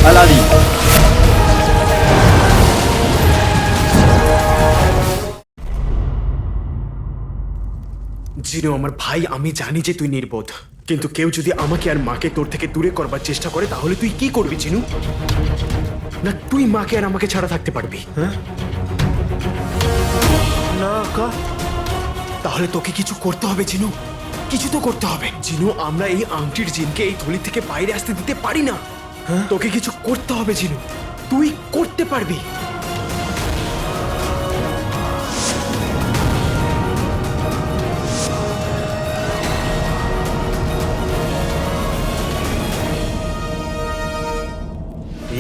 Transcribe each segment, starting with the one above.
আলাদি। জিনু আমার ভাই, আমি জানি যে তুই নির্বোধ, কিন্তু কেউ যদি আমাকে আর মাকে তোর থেকে দূরে করবার চেষ্টা করে তাহলে তুই কি করবি জিনু? না তুই মাকে আর আমাকে ছাড়া থাকতে পারবি? হ্যাঁ না আকা, তাহলে তোকে কিছু করতে হবে জিনু, কিছু তো করতে হবে জিনু। আমরা এই আংটির জিনকে এই থলি থেকে বাইরে আসতে দিতে পারি না। তোকে কিছু করতে হবে জিনু, তুই করতে পারবি।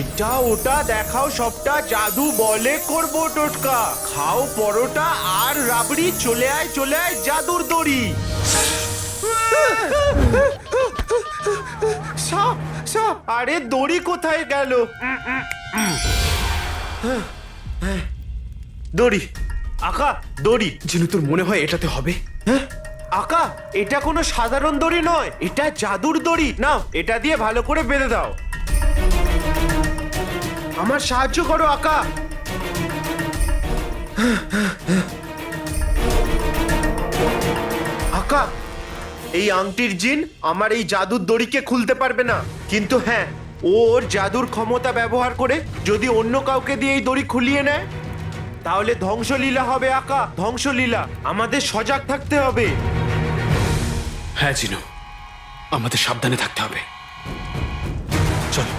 এটা ওটা দেখাও, সবটা জাদু বলে করবো টোটকা। খাও পরোটা আর রাবড়ি, চলে আয় জাদুর দড়ি। সাপ সাপ, আরে দড়ি কোথায় গেল? দড়ি আকা, দড়ি। জিনু তোর মনে হয় এটাতে হবে? আকা, এটা কোনো সাধারণ দড়ি নয়, এটা জাদুর দড়ি। নাও, এটা দিয়ে ভালো করে বেঁধে দাও। আমার সাহায্য করো আকা। আকা, এই আংটির জিন আমার এই জাদুর দড়িকে খুলতে পারবে না, কিন্তু হ্যাঁ, ওর জাদুর ক্ষমতা ব্যবহার করে যদি অন্য কাউকে দিয়ে এই দড়ি খুলিয়ে নেয় তাহলে ধ্বংসলীলা হবে আকা, ধ্বংসলীলা। আমাদের সজাগ থাকতে হবে। হ্যাঁ জিনু, আমাদের সাবধানে থাকতে হবে। চল।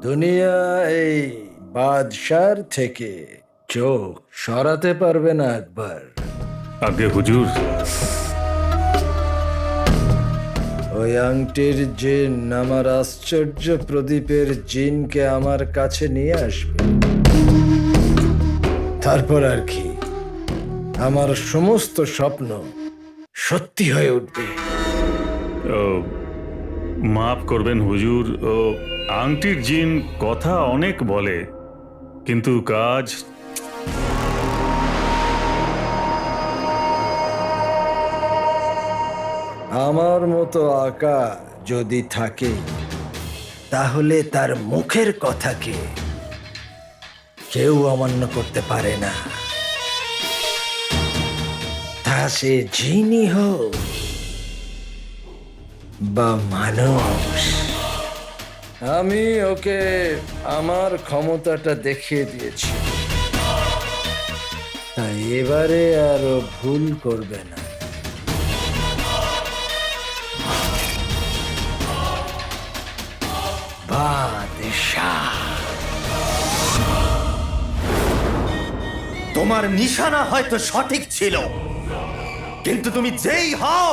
দুনিয়া এই বাদশার থেকে চোখ সরাতে পারবে না একবার। আগে হুজুর, ওই আংটির জিন আমার আশ্চর্য প্রদীপের জিনকে আমার কাছে নিয়ে আসবে, তারপর আর কি আমার সমস্ত স্বপ্ন সত্যি হয়ে উঠবে। ও, মাফ করবেন হুজুর, ও আংটির জিন কথা অনেক বলে কিন্তু কাজ। আমার মতো আকা যদি থাকে তাহলে তার মুখের কথাকে কেউ অমান্য করতে পারে না, তা সে জিনই হোক বা মানুষ। আমি ওকে আমার ক্ষমতাটা দেখিয়ে দিয়েছি, তাই এবারে আর ও ভুল করবে না। বাদশাহ, তোমার নিশানা হয়তো সঠিক ছিল, কিন্তু তুমি যেই হও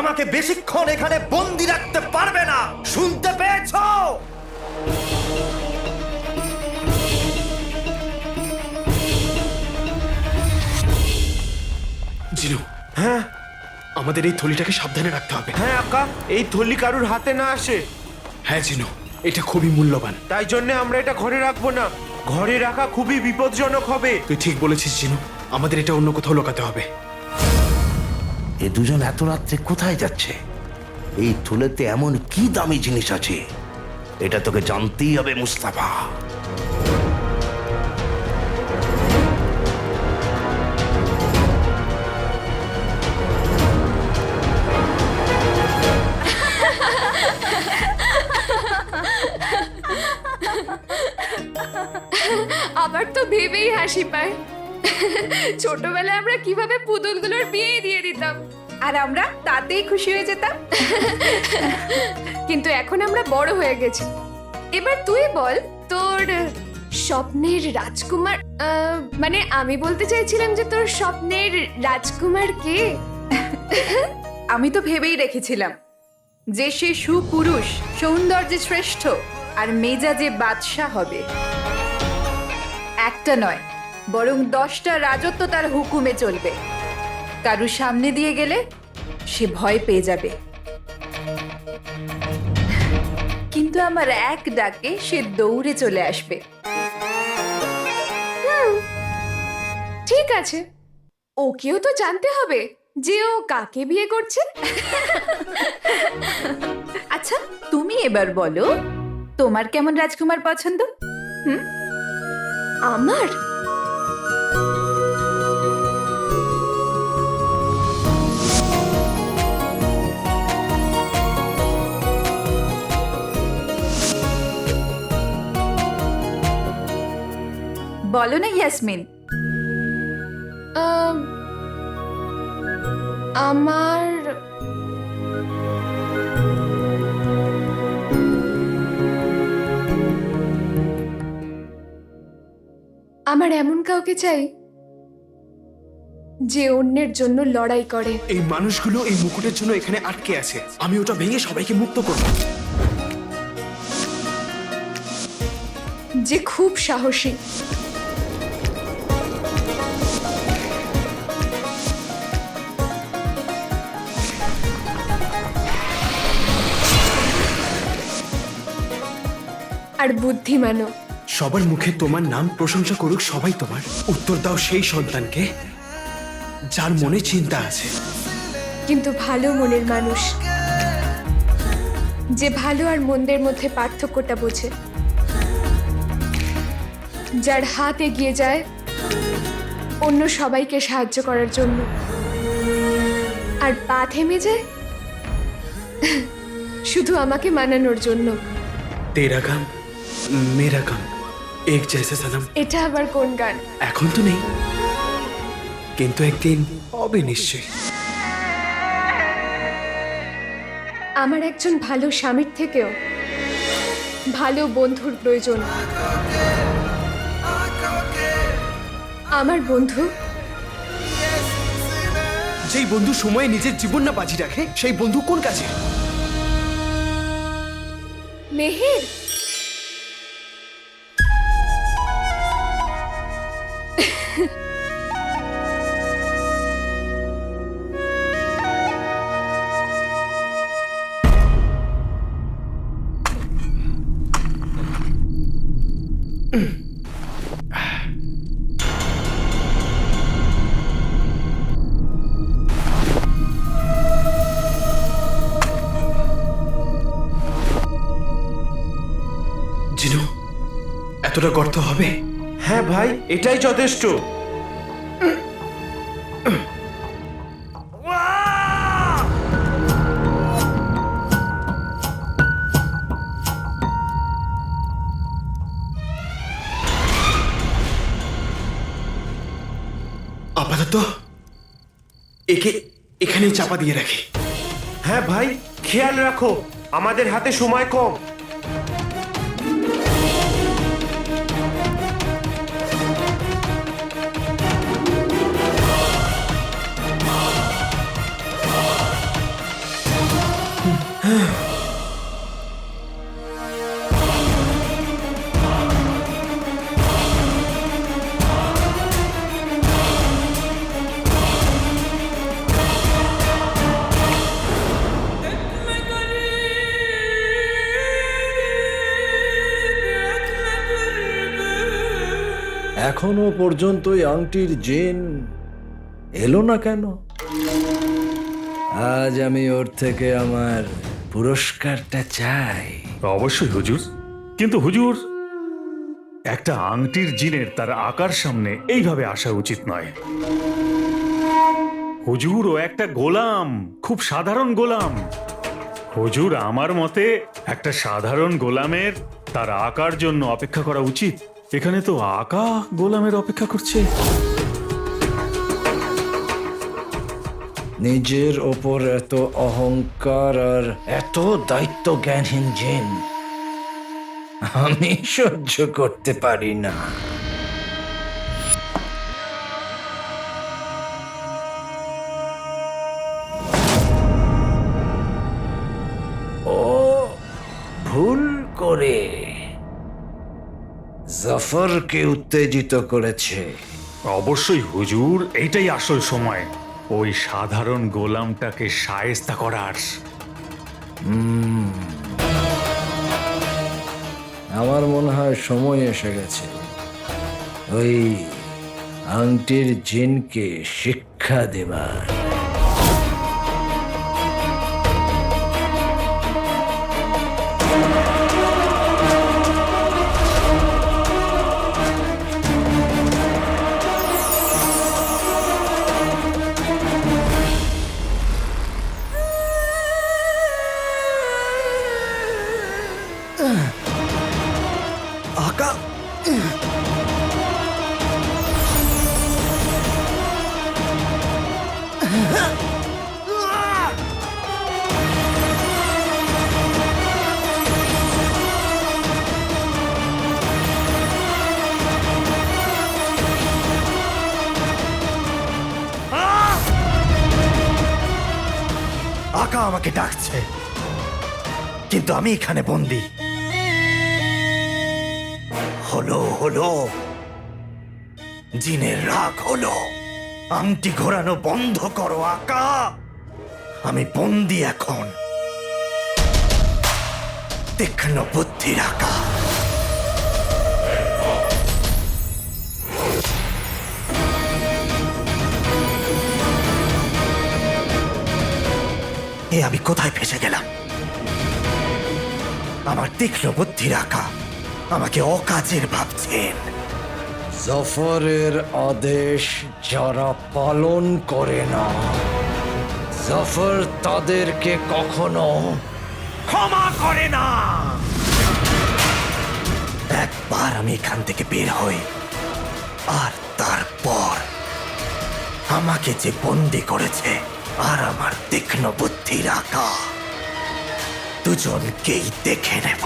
আমাকে বেশিক্ষণ এখানে বন্দি রাখতে পারবে না, শুনতে পেয়েছো? জিনু, হ্যাঁ আমাদের এই থলিটাকে সাবধানে রাখতে হবে। হ্যাঁ আকা, এই থলি কারুর হাতে না আসে। হ্যাঁ জিনু, এটা খুবই মূল্যবান। তাই জন্য আমরা এটা ঘরে রাখবো না, ঘরে রাখা খুবই বিপজ্জনক হবে। তুই ঠিক বলেছিস জিনু, আমাদের এটা অন্য কোথাও লোকাতে হবে। এ দুজন এত রাত্রে কোথায় যাচ্ছে? এই থলেতে এমন কি দামি জিনিস আছে, এটা তোকে জানতেই হবে মুস্তাফা। আবার তো ভেবেই হাসি পায়। ছোটবেলায় আমরা কিভাবে পুতুলগুলোর বিয়ে দিয়ে দিতাম আর আমরা তাতেই খুশি হয়ে যেতাম। কিন্তু এখন আমরা বড় হয়ে গেছি। এবার তুই বল, তোর স্বপ্নের রাজকুমার, মানে আমি বলতে চাইছিলাম যে তোর স্বপ্নের রাজকুমার কে? আমি তো ভেবেই রেখেছিলাম যে সে সুপুরুষ, সৌন্দর্যে শ্রেষ্ঠ আর মেজাজে বাদশা হবে। একটা নয়, বরং 10টা রাজত্ব তার হুকুমে চলবে। কারু সামনে দিয়ে গেলে সে ভয় পেয়ে যাবে, কিন্তু আমার এক ডাকে সে দৌড়ে চলে আসবে। ঠিক আছে, ওকেও তো জানতে হবে যে ও কাকে বিয়ে করছে। আচ্ছা, তুমি এবার বলো তোমার কেমন রাজকুমার পছন্দ? আমার বলো না ইয়াসমিন। আম, আমার আমার এমন কাউকে চাই যে অন্যের জন্য লড়াই করে, এই মানুষগুলো এই মুকুটের জন্য এখানে আটকে আছে, আমি ওটা ভেঙে সবাইকে মুক্ত করব। যে খুব সাহসী, আর বুদ্ধিমানও। সবার মুখে তোমার নাম প্রশংসা করুক সবাই তোমার, উত্তর দাও সেই সন্তানকে যার মনে চিন্তা আছে। কিন্তু ভালো মনের মানুষ, যে ভালো আর মন্দের মধ্যে পার্থক্যটা বোঝে, যার হাত এগিয়ে যায় অন্য সবাইকে সাহায্য করার জন্য, আর পা থেমে যায় শুধু আমাকে মানানোর জন্য। তেরা গাম মেরা গাম এক জैसे সনম। এটা আবার কোন গান? এখন তো নেই, কিন্তু একদিন হবে নিশ্চয়ই। আমার একজন ভালো স্বামীর থেকেও ভালো বন্ধুর প্রয়োজন। আমার বন্ধু, যেই বন্ধু সময়ে নিজের জীবন না বাজি রাখে, সেই বন্ধু কোন কাছে? মেহের। জিনু, এতটা গর্ত হবে? হ্যাঁ ভাই, এটাই যথেষ্ট। আপাতত একে এখানেই চাপা দিয়ে রাখি। হ্যাঁ ভাই, খেয়াল রাখো, আমাদের হাতে সময় কম। এখনো পর্যন্ত এই আংটির জিন এলো না কেন? আজ আমি ওর থেকে আমার পুরস্কারটা চাই। অবশ্যই হুজুর, কিন্তু হুজুর, একটা আংটির জিনের তার আকার সামনে এইভাবে আসা উচিত নয়। হুজুর, ও একটা গোলাম, খুব সাধারণ গোলাম। হুজুর, আমার মতে একটা সাধারণ গোলামের তার আকার জন্য অপেক্ষা করা উচিত। এখানে তো আকা গোলামের অপেক্ষা করছে। নিজের ওপর এত অহংকার আর এত দায়িত্ব জ্ঞানহীন জিন আমি সহ্য করতে পারি না। ও ভুল করে জাফরকে উত্তেজিত করেছে। অবশ্যই হুজুর, এইটাই আসল সময় ওই সাধারণ গোলামটাকে শায়েস্তা করার। আমার মনে হয় সময় এসে গেছে ওই আংটির জিনকে শিক্ষা দেবার। আকা আকা আমাকে ডাকছে, কিন্তু আমি এখানে বন্দি। হলো হলো, জিনের রাগ হলো। আংটি ঘোরানো বন্ধ করো আকা, আমি বন্দি এখন। তীক্ষ্ণ বুদ্ধির আকা। এ আমি কোথায় ফেসে গেলাম? আমার তীক্ষ্ণ বুদ্ধির আকা আমাকে অকাজের ভাবছেন। জাফরের আদেশ যারা পালন করে না, জাফর তাদেরকে কখনো ক্ষমা করে না। একবার আমি এখান থেকে বের হই, আর তারপর আমাকে যে বন্দি করেছে আর আমার তীক্ষ্ণ বুদ্ধির আকা, দুজনকেই দেখে নেব।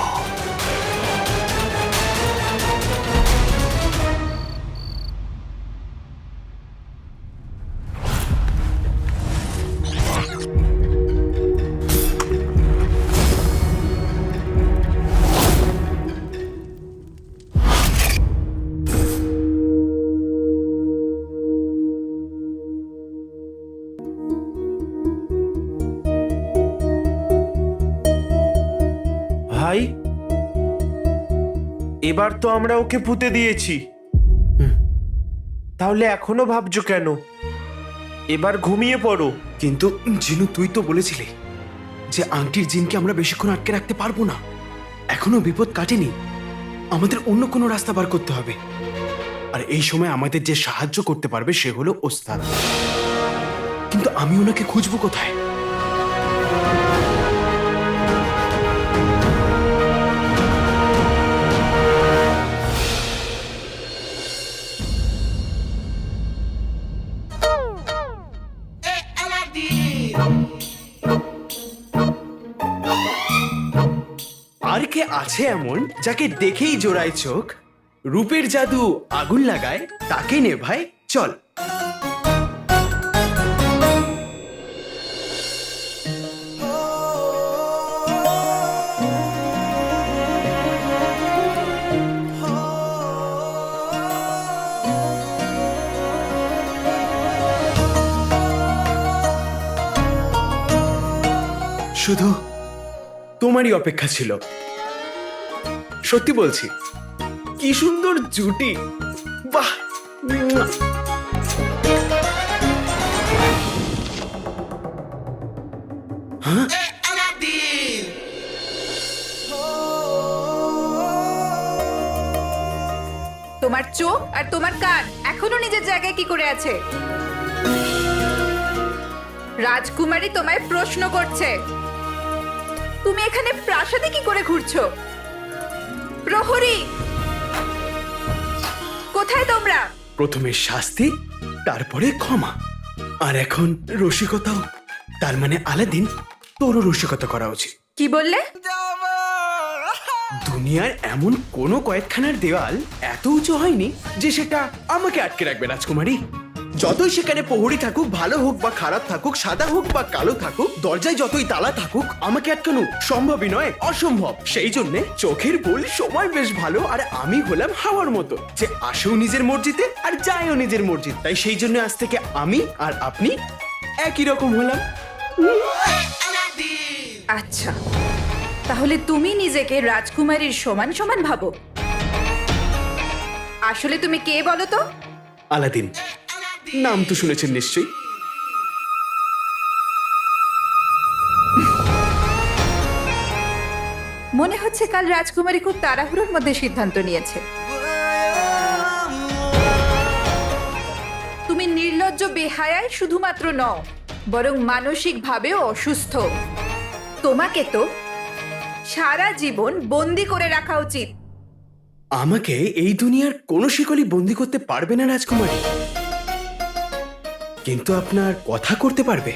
ভাই, এবার তো আমরা ওকে পুঁতে দিয়েছি, তাহলে এখনো ভাবছো কেন? এবার ঘুমিয়ে পড়ো। কিন্তু জিনু, তুই তো বলেছিলি যে আংটির জিনকে আমরা বেশিক্ষণ আটকে রাখতে পারবো না। এখনো বিপদ কাটেনি, আমাদের অন্য কোনো রাস্তা বার করতে হবে। আর এই সময় আমাদের যে সাহায্য করতে পারবে সে হলো ওস্তাদ। কিন্তু আমি ওনাকে খুঁজবো কোথায়? আর কে আছে এমন যাকে দেখেই জোড়ায় চোখ, রূপের জাদু আগুন লাগায়, তাকে নেভায়, চল। শুধু তোমারই অপেক্ষা ছিল। সত্যি বলছি, কি সুন্দর জুটি, বাহ। হ্যাঁ, তোমার চোখ আর তোমার কান এখনো নিজের জায়গায় কি করে আছে? রাজকুমারী তোমায় প্রশ্ন করছে, তুমি এখানে প্রাসাদে কি করে ঘুরছো? প্রহরী, কোথায় তোমরা? প্রথমে শাস্তি, তারপরে ক্ষমা, আর এখন রসিকতাও। তার মানে আলাদিন, তোরও রসিকতা করা উচিত। কি বললে? দুনিয়ার এমন কোনো কয়েকখানার দেওয়াল এত উঁচু হয়নি যে সেটা আমাকে আটকে রাখবে রাজকুমারী। যতই সেখানে প্রহরী থাকুক, ভালো হোক বা খারাপ থাকুক, সাদা হোক বা কালো থাকুক, দরজায় যতই তালা থাকুক, আমাকে আটকানো সম্ভবই নয়, অসম্ভব। সেই জন্যে চোখের ভুল সময় বেশ ভালো, আর আমি হলাম হাওয়ার মতো, যে আসেও নিজের মর্জিতে আর যায়ও নিজের মর্জিতে। তাই সেই জন্য আজ থেকে আমি আর আপনি একই রকম হলাম। আচ্ছা, তাহলে তুমি নিজেকে রাজকুমারীর সমান সমান ভাবো? আসলে তুমি কে বলো তো? আলাদিন, নাম তো শুনেছেন নিশ্চয়ই। মনে হচ্ছে কাল রাজকুমারী খুব তাড়াহুড়োর মধ্যে সিদ্ধান্ত নিয়েছে। তুমি নির্লজ্জ বেহায়ায় শুধুমাত্র নও, বরং মানসিকভাবেও অসুস্থ। তোমাকে তো সারা জীবন বন্দি করে রাখা উচিত। আমাকে এই দুনিয়ার কোনো শিকলি বন্দি করতে পারবে না রাজকুমারী, কিন্তু আপনার কথা করতে পারবে।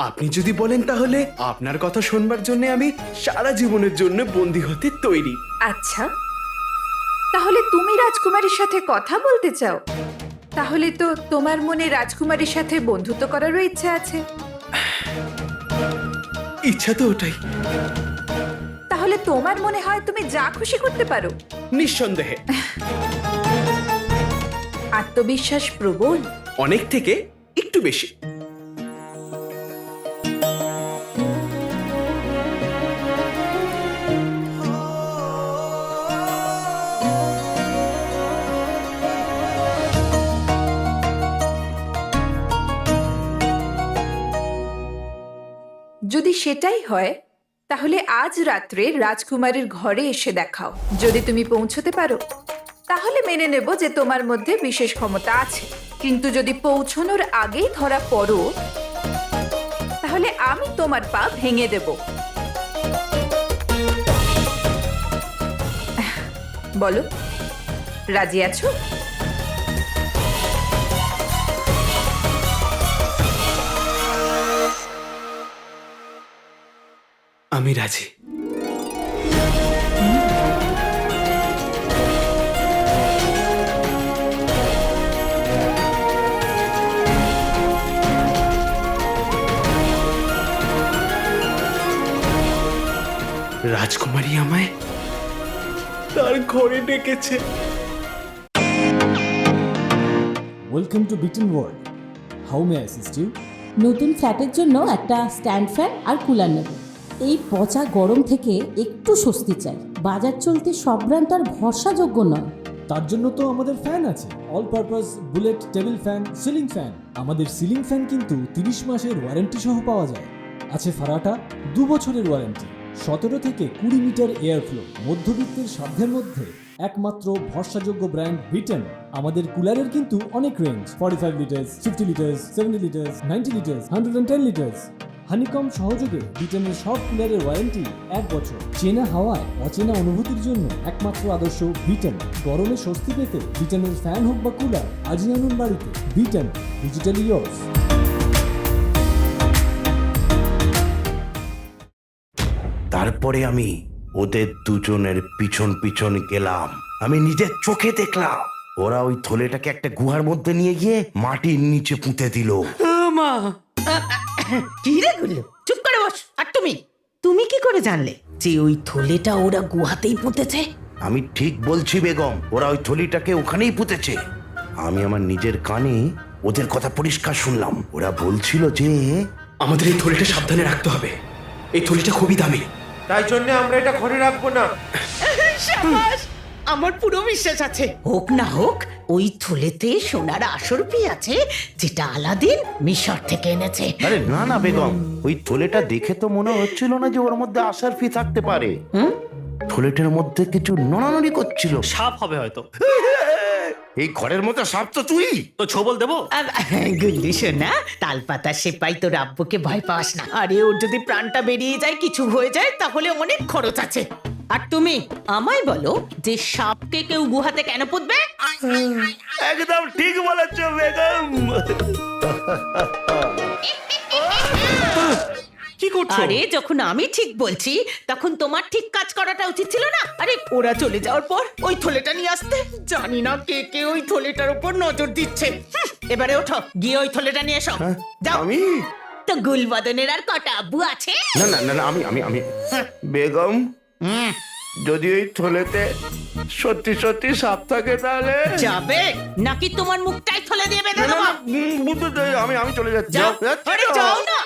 আপনি যদি বলেন তাহলে আপনার কথা শুনবার জন্য আমি সারা জীবনের জন্য বন্দি হতে তৈরি। আচ্ছা, তাহলে তুমি রাজকুমারীর সাথে কথা বলতে চাও? তাহলে তো তোমার মনে রাজকুমারীর সাথে বন্ধুত্ব করারও ইচ্ছা আছে। ইচ্ছা তো ওটাই। তাহলে তোমার মনে হয় তুমি যা খুশি করতে পারো? নিঃসন্দেহে। আত্মবিশ্বাস প্রবল? অনেক থেকে একটু বেশি। যদি সেটাই হয় তাহলে আজ রাত্রে রাজকুমারীর ঘরে এসে দেখাও। যদি তুমি পৌঁছতে পারো তাহলে মেনে নেব যে তোমার মধ্যে বিশেষ ক্ষমতা আছে, কিন্তু যদি পৌঁছানোর আগেই ধরা পড়ো তাহলে আমি তোমার পা ভেঙে দেব। বলো, রাজি আছো? আমি রাজি। রাজকুমারী আমায় তার ঘরে ডেকেছে। Welcome to Bitten world. How may assist you? নতুন ফ্ল্যাটের জন্য একটা স্ট্যান্ড ফ্যান আর কুলার নেব। এই পচা গরম থেকে একটু স্বস্তি চাই। বাজার চলতে সব ব্র্যান্ড তো আর ভরসাযোগ্য নয়। তার জন্য তো আমাদের ফ্যান আছে, all purpose bullet table fan, ceiling fan. আমাদের সিলিং ফ্যান কিন্তু 30 মাসের ওয়ারেন্টি সহ পাওয়া যায়। আছে ফারাটা 2 বছরের ওয়ারেন্টি, 17 থেকে 20 মিটার এয়ার ফ্লো, মধ্যবিত্তের সাধ্যের মধ্যে একমাত্র ভরসাযোগ্য ব্র্যান্ড বিটেন। আমাদের কুলারের কিন্তু অনেক range, 45 litres, 50 litres, 70 litres, 90 litres, 110 litres. Honeycomb সহযোগে বিটেনের সব কুলারের ওয়ারেন্টি 1 বছর। চেনা হাওয়ায় অচেনা অনুভূতির জন্য একমাত্র আদর্শ বিটেন। গরমে স্বস্তি পেতে বিটেনের ফ্যান হোক বা কুলার আজই আনুন বাড়িতে। Beaten, digitally years. তারপরে আমি ওদের দুজনের পিছন পিছন গেলাম। আমি নিজের চোখে দেখলাম ওরা ওই থলেটাকে একটা গুহার মধ্যে নিয়ে গিয়ে মাটির নিচে পুঁতে দিল। কি রে গুল্লু, চুপ করে বস। আর তুমি কি করে জানলে যে ওই থলেটা ওরা গুহাতেই পুঁতেছে? আমি ঠিক বলছি বেগম, ওরা ওই থলিটাকে ওখানেই পুঁতেছে। আমি আমার নিজের কানে ওদের কথা পরিষ্কার শুনলাম। ওরা বলছিল যে আমাদের এই থলিটা সাবধানে রাখতে হবে। এই থলিটা খুবই দামি, তাই জন্য আমরা এটা ঘরে রাখবো না। শাবাশ, আমার পুরো বিশ্বাস আছে। হোক না হোক ওই থলেতে সোনার আসরপি আছে, যেটা আলাদিন মিশর থেকে এনেছে। আরে না না বেগম, ওই থলেটা দেখে তো মনে হচ্ছিল না যে ওর মধ্যে আসার ফি থাকতে পারে। থলেটার মধ্যে কিছু নড়ানড়ি করছিল। সাপ হবে হয়তো। এই ঘরের মধ্যে সাপ তো তুই তো ছবল দেবো। গুল্লি শোনা, তালপাতা সেপাই তোর আব্বুকে ভয় পাস না। আরে ওর যদি প্রাণটা বেরিয়ে যায়, কিছু হয়ে যায়, তাহলে অনেক খরচ আছে। আর তুমি আমায় বলো যে সাপকে কেউ গুহাতে কেন পুঁতবে? একদম ঠিক বলেছো বেগম। কি করছো? আরে যখন আমি ঠিক বলছি তখন তোমার ঠিক কাজ করাটা উচিত ছিল না? আরে ওরা চলে যাওয়ার পর ওই থলেটা নিয়ে আসতে, জানি না কে কে ওই থলেটার উপর নজর দিচ্ছে। এবারে ওঠো, গিয়ে ওই থলেটা নিয়ে এসো। যাও। আমি তো গুলবদনের আর কটা আব্বু আছে? না না না না, আমি বেগম, যদি ওই থলেতে সত্যি সত্যি সাপ থাকে তাহলে যাবে নাকি তোমার মুখটাই থলে দিয়ে বেঁধে না, না, দেবো? না, বুঝতে চাই, আমি চলে যাচ্ছি। যাও, যাচ্ছি আরে তো। যাও না।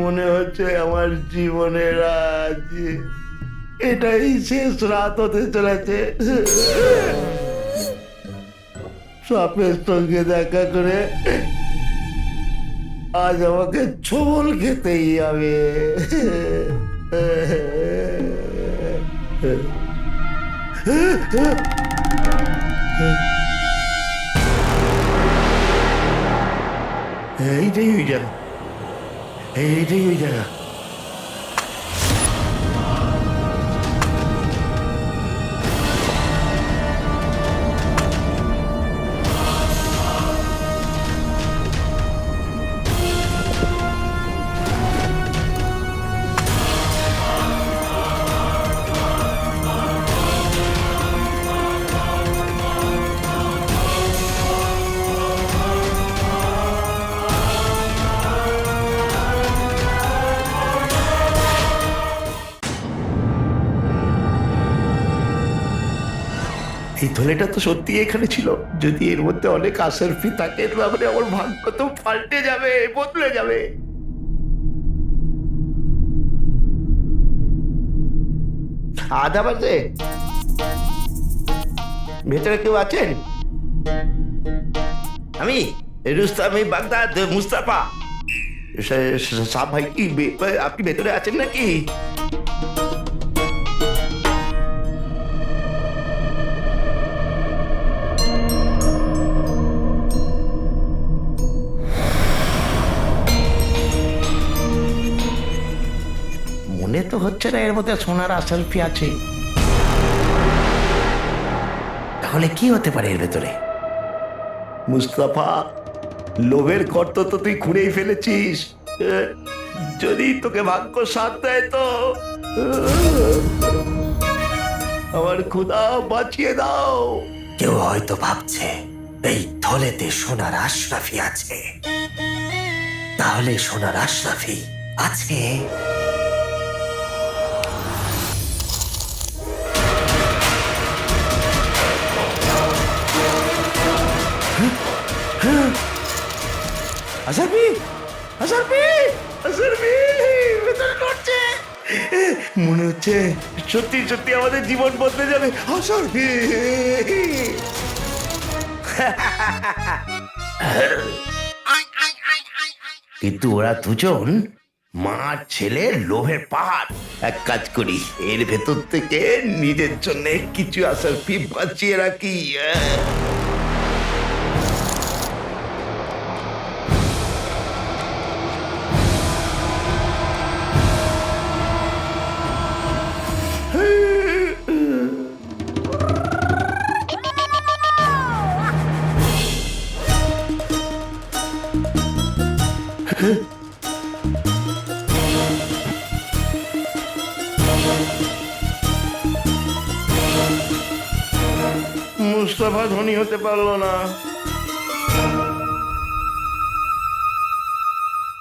মনে হচ্ছে আমার জীবনের আজ এটাই শেষ রাত হতে চলেছে। সাপের সঙ্গে দেখা করে আজ আমাকে ছোবল খেতেই হবে। এইটাই ওই জায়গা, এইটাই ওই জায়গা। এই থলেটা তো সত্যি এখানে ছিল। যদি এর মধ্যে অনেক আসারফি থাকে তাহলে আমার ভাগ্য তো পাল্টে যাবে, বদলে যাবে। আদা বাজে, ভেতরে কেউ আছেন? আমি রুস্তামি বাগদাদ মুস্তাফা। সাহেব ভাই কি আপনি ভেতরে আছেন নাকি? মনে তো হচ্ছে না এর মধ্যে সোনার আসালফি আছে। তাহলে কি হতে পারে এর ভেতরে? মুস্তাফা, লোভের গর্ত তো তুই খুঁড়েই ফেলেছিস। যদি তোকে ভাগ্য সাথ দেয় তো আমার খোদা বাঁচিয়ে দাও। কেউ হয়তো ভাবছে এই থলেতে সোনার আশরাফি আছে। তাহলে সোনার আশরাফি আছে। আসারফি, আসারফি, আসারফি ভেতরে নড়ছে। মনে হচ্ছে সত্যি সত্যি আমাদের জীবন বদলে যাবে। আসারফি, কিন্তু ওরা দুজন মা ছেলে লোভের পাহাড়। এক কাজ করি, এর ভেতর থেকে নিজের জন্য কিছু আসারফি বাঁচিয়ে রাখি। মুস্তাফা ধনী হতে পারলো না,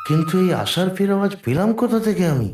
কিন্তু এই আশার ফির আওয়াজ পেলাম কোথা থেকে আমি?